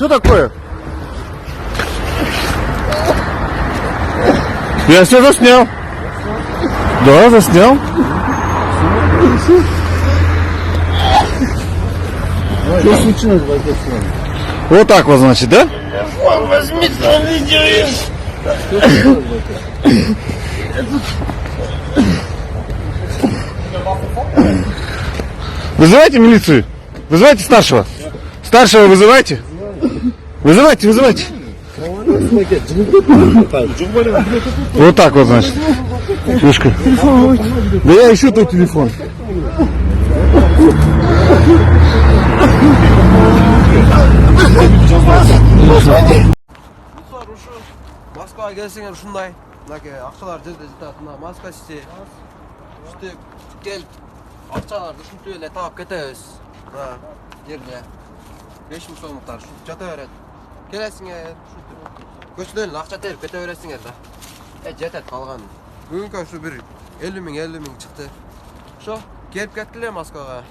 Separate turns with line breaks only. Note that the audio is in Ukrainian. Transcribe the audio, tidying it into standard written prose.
Что такое? Я все заснял. Да, заснял.
Что случилось в этой форме?
Вот так вот, значит, да?
Возьми там видео.
Что случилось в этой?
Вызывайте милицию. Вызывайте старшего. Старшего вызывайте. Вызывайте, вызывайте. Вот так вот, значит. Слушай. Да я ищу твой телефон.
Moskvaga kelsеңер shunday. Nake akçalar жерде жатат. Мына Москва сити. Üstü gel akçalardı şuntu ele tap ketebиз. Ha, жерде. 5000 so'mliqlar shu jata beradi. Kelesingер şuntu. Көчөдөн акча терип кете бересиңер да. Жетет калган. Бүгүнкү şu bir 50 ming чыкты. Şo, келип кеттилер Москвага.